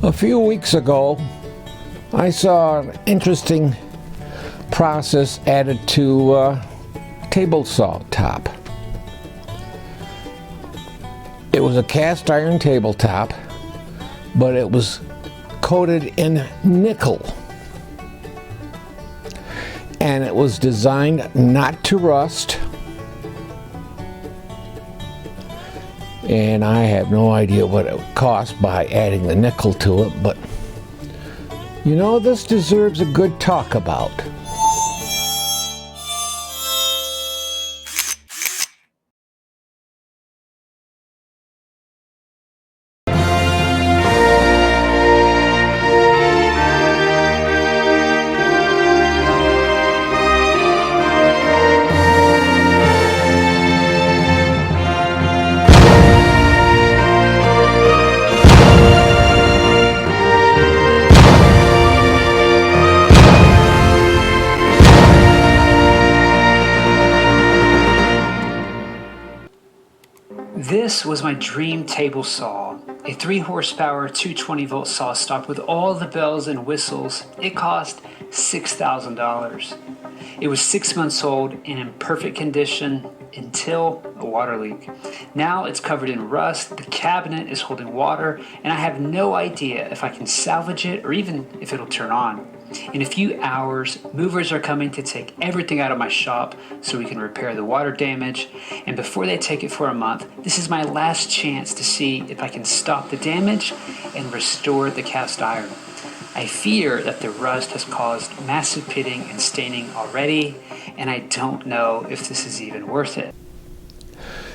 A few weeks ago, I saw an interesting process added to a table saw top. It was a cast iron tabletop, but it was coated in nickel. And it was designed not to rust. And I have no idea what it would cost by adding the nickel to it, but you know, this deserves a good talk about. This was my dream table saw, a 3 horsepower 220 volt saw stock with all the bells and whistles. It cost $6,000. It was 6 months old and in perfect condition until a water leak. Now it's covered in rust, the cabinet is holding water, and I have no idea if I can salvage it or even if it'll turn on. In a few hours, movers are coming to take everything out of my shop so we can repair the water damage. And before they take it for a month, this is my last chance to see if I can stop the damage and restore the cast iron. I fear that the rust has caused massive pitting and staining already, and I don't know if this is even worth it.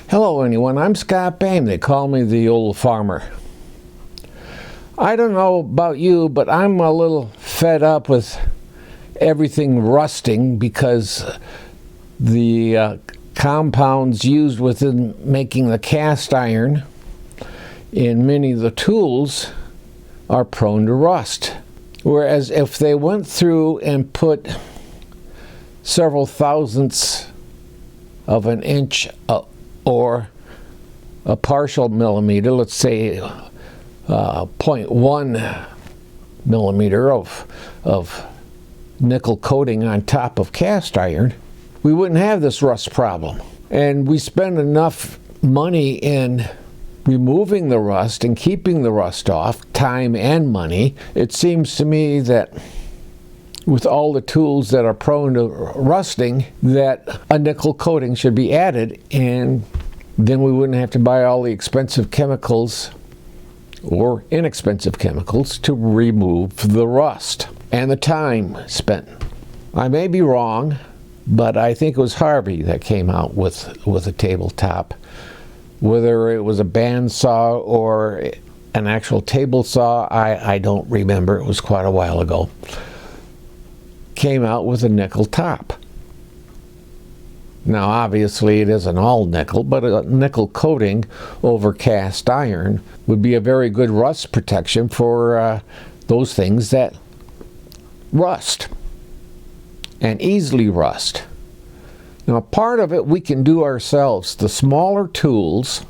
Hello anyone, I'm Scott Bame. They call me the old farmer. I don't know about you, but I'm a little fed up with everything rusting because the compounds used within making the cast iron in many of the tools are prone to rust. Whereas if they went through and put several thousandths of an inch or a partial millimeter, let's say 0.1 millimeter of nickel coating on top of cast iron, we wouldn't have this rust problem. And we spend enough money in removing the rust and keeping the rust off, time and money. It seems to me that with all the tools that are prone to rusting, that a nickel coating should be added, and then we wouldn't have to buy all the expensive chemicals or inexpensive chemicals to remove the rust and the time spent. I may be wrong, but I think it was Harvey that came out with a tabletop. Whether it was a bandsaw or an actual table saw, I don't remember. It was quite a while ago. Came out with a nickel top. Now obviously it isn't all nickel, but a nickel coating over cast iron would be a very good rust protection for those things that rust and easily rust. Now part of it we can do ourselves. The smaller tools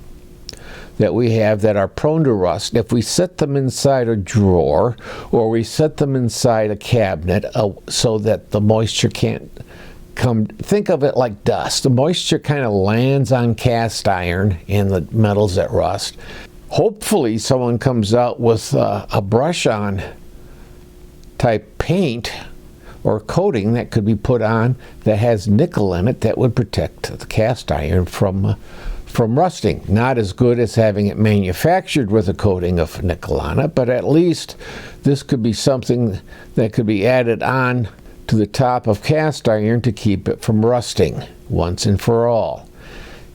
that we have that are prone to rust, if we set them inside a drawer or we set them inside a cabinet so that the moisture can't come, think of it like dust. The moisture kind of lands on cast iron and the metals that rust. Hopefully someone comes out with a brush-on type paint or coating that could be put on that has nickel in it that would protect the cast iron from rusting. Not as good as having it manufactured with a coating of nickel on it, but at least this could be something that could be added on to the top of cast iron to keep it from rusting once and for all.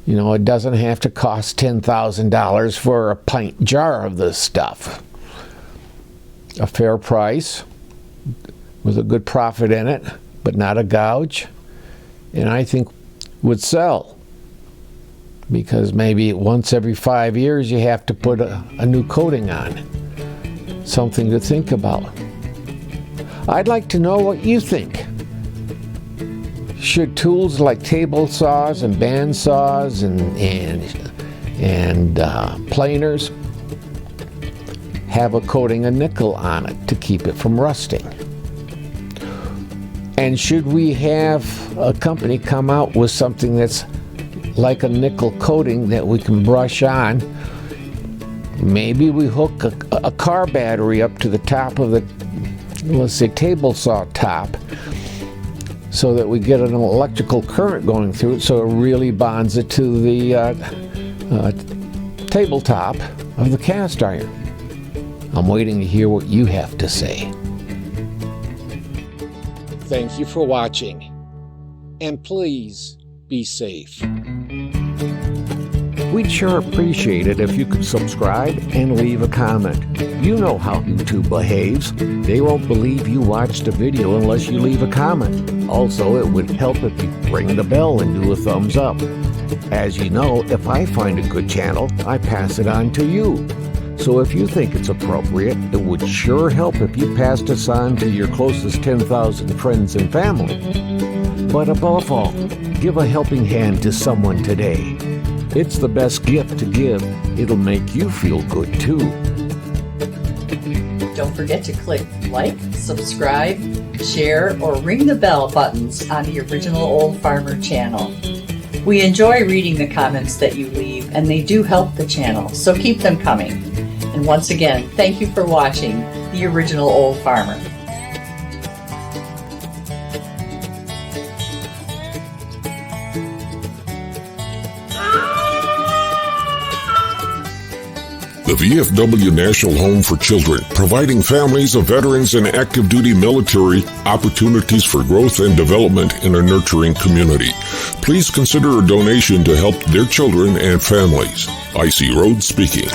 You know, it doesn't have to cost $10,000 for a pint jar of this stuff. A fair price with a good profit in it, but not a gouge, and I think would sell, because maybe once every 5 years you have to put a new coating on. Something to think about. I'd like to know what you think. Should tools like table saws and band saws and planers have a coating of nickel on it to keep it from rusting. And should we have a company come out with something that's like a nickel coating that we can brush on, maybe we hook a car battery up to the top of the, let's say, table saw top, so that we get an electrical current going through it, so it really bonds it to the tabletop of the cast iron. I'm waiting to hear what you have to say. Thank you for watching, and please be safe. We'd sure appreciate it if you could subscribe and leave a comment. You know how YouTube behaves. They won't believe you watched a video unless you leave a comment. Also, it would help if you ring the bell and do a thumbs up. As you know, if I find a good channel, I pass it on to you. So if you think it's appropriate, it would sure help if you passed us on to your closest 10,000 friends and family. But above all, give a helping hand to someone today. It's the best gift to give. It'll make you feel good too. Don't forget to click like, subscribe, share, or ring the bell buttons on the Original Old Farmer channel. We enjoy reading the comments that you leave, and they do help the channel, so keep them coming. And once again, thank you for watching The Original Old Farmer. The VFW National Home for Children, providing families of veterans and active duty military opportunities for growth and development in a nurturing community. Please consider a donation to help their children and families. I.C. Rhodes speaking.